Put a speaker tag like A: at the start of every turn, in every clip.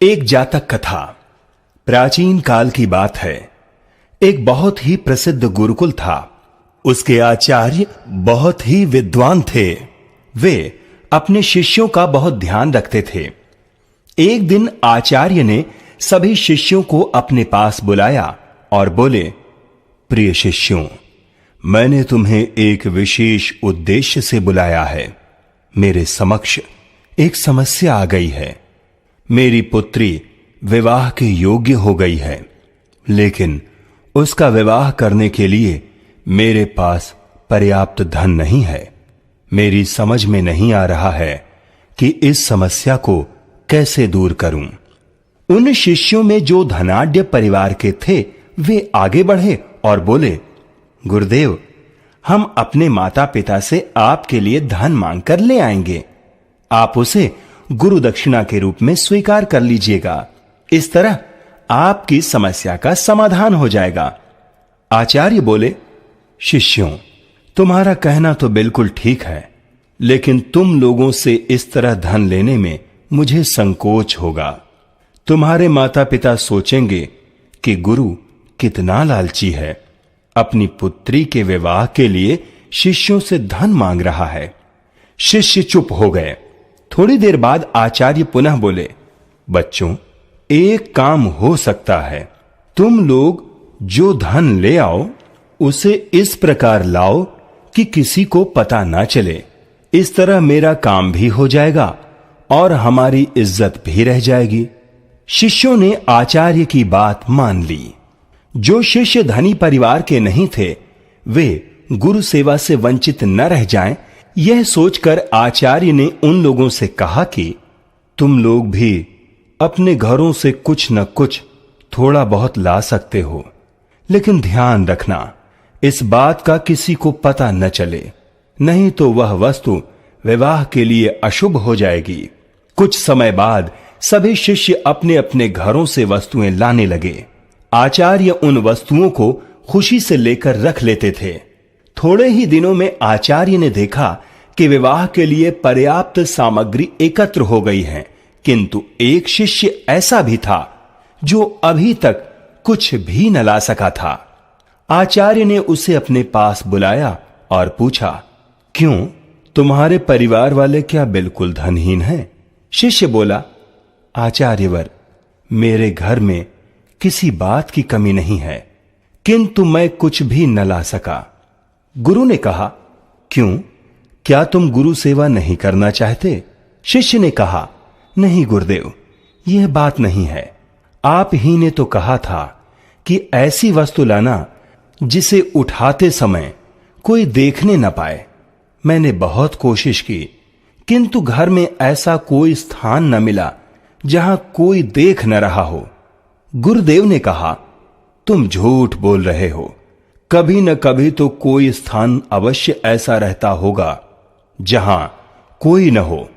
A: एक जातक कथा। प्राचीन काल की बात है। एक बहुत ही प्रसिद्ध गुरुकुल था। उसके आचार्य बहुत ही विद्वान थे। वे अपने शिष्यों का बहुत ध्यान रखते थे। एक दिन आचार्य ने सभी शिष्यों को अपने पास बुलाया और बोले, प्रिय शिष्यों, मैंने तुम्हें एक विशेष उद्देश्य से बुलाया है। मेरे समक्ष एक समस्या आ गई है। मेरी पुत्री विवाह के योग्य हो गई है, लेकिन उसका विवाह करने के लिए मेरे पास पर्याप्त धन नहीं है। मेरी समझ में नहीं आ रहा है कि इस समस्या को कैसे दूर करूं। उन शिष्यों में जो धनाढ्य परिवार के थे, वे आगे बढ़े और बोले, गुरुदेव, हम अपने माता पिता से आपके लिए धन मांगकर ले आएंगे। आप उसे गुरु दक्षिणा के रूप में स्वीकार कर लीजिएगा। इस तरह आपकी समस्या का समाधान हो जाएगा। आचार्य बोले, शिष्यों, तुम्हारा कहना तो बिल्कुल ठीक है, लेकिन तुम लोगों से इस तरह धन लेने में मुझे संकोच होगा। तुम्हारे माता पिता सोचेंगे कि गुरु कितना लालची है, अपनी पुत्री के विवाह के लिए शिष्यों से धन मांग रहा है। शिष्य चुप हो गए। थोड़ी देर बाद आचार्य पुनः बोले, बच्चों, एक काम हो सकता है। तुम लोग जो धन ले आओ उसे इस प्रकार लाओ कि किसी को पता ना चले। इस तरह मेरा काम भी हो जाएगा और हमारी इज्जत भी रह जाएगी। शिष्यों ने आचार्य की बात मान ली। जो शिष्य धनी परिवार के नहीं थे, वे गुरु सेवा से वंचित न रह जाएं, यह सोचकर आचार्य ने उन लोगों से कहा कि तुम लोग भी अपने घरों से कुछ न कुछ थोड़ा बहुत ला सकते हो, लेकिन ध्यान रखना इस बात का किसी को पता न चले, नहीं तो वह वस्तु विवाह के लिए अशुभ हो जाएगी। कुछ समय बाद सभी शिष्य अपने अपने घरों से वस्तुएं लाने लगे। आचार्य उन वस्तुओं को खुशी से लेकर रख लेते थे। थोड़े ही दिनों में आचार्य ने देखा कि विवाह के लिए पर्याप्त सामग्री एकत्र हो गई है, किंतु एक शिष्य ऐसा भी था जो अभी तक कुछ भी न ला सका था। आचार्य ने उसे अपने पास बुलाया और पूछा, क्यों, तुम्हारे परिवार वाले क्या बिल्कुल धनहीन हैं? शिष्य बोला, आचार्यवर, मेरे घर में किसी बात की कमी नहीं है, किंतु मैं कुछ भी न ला सका। गुरु ने कहा, क्यों, क्या तुम गुरु सेवा नहीं करना चाहते? शिष्य ने कहा, नहीं गुरुदेव, यह बात नहीं है। आप ही ने तो कहा था कि ऐसी वस्तु लाना जिसे उठाते समय कोई देखने न पाए। मैंने बहुत कोशिश की, किंतु घर में ऐसा कोई स्थान न मिला जहां कोई देख न रहा हो। गुरुदेव ने कहा, तुम झूठ बोल रहे हो। कभी न कभी तो कोई स्थान अवश्य ऐसा रहता होगा जहां कोई न हो।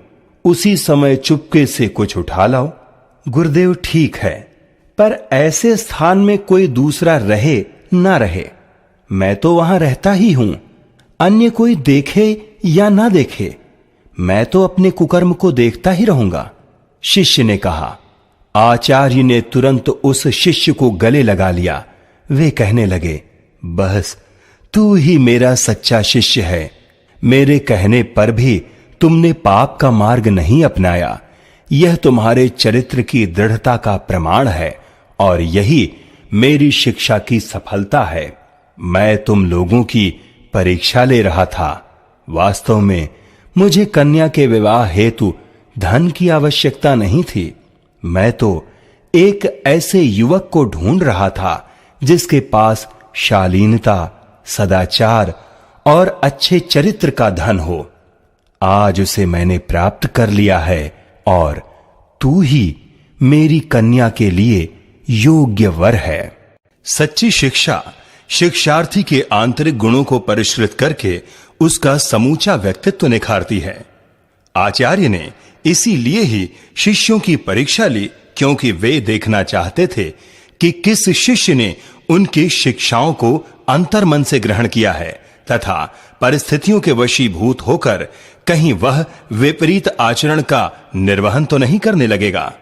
A: उसी समय चुपके से कुछ उठा लाओ। गुरुदेव, ठीक है, पर ऐसे स्थान में कोई दूसरा रहे ना रहे, मैं तो वहां रहता ही हूं। अन्य कोई देखे या ना देखे, मैं तो अपने कुकर्म को देखता ही रहूंगा। शिष्य ने कहा। आचार्य ने तुरंत उस शिष्य को गले लगा लिया। वे कहने लगे, बस तू ही मेरा सच्चा शिष्य है। मेरे कहने पर भी तुमने पाप का मार्ग नहीं अपनाया। यह तुम्हारे चरित्र की दृढ़ता का प्रमाण है और यही मेरी शिक्षा की सफलता है। मैं तुम लोगों की परीक्षा ले रहा था। वास्तव में मुझे कन्या के विवाह हेतु धन की आवश्यकता नहीं थी। मैं तो एक ऐसे युवक को ढूंढ रहा था जिसके पास शालीनता, सदाचार और अच्छे चरित्र का धन हो। आज उसे मैंने प्राप्त कर लिया है और तू ही मेरी कन्या के लिए योग्य वर है। सच्ची शिक्षा शिक्षार्थी के आंतरिक गुणों को परिष्कृत करके उसका समूचा व्यक्तित्व निखारती है। आचार्य ने इसीलिए ही शिष्यों की परीक्षा ली, क्योंकि वे देखना चाहते थे कि किस शिष्य ने उनकी शिक्षाओं को अंतर्मन से ग्रहण किया है तथा परिस्थितियों के वशीभूत होकर कहीं वह विपरीत आचरण का निर्वहन तो नहीं करने लगेगा।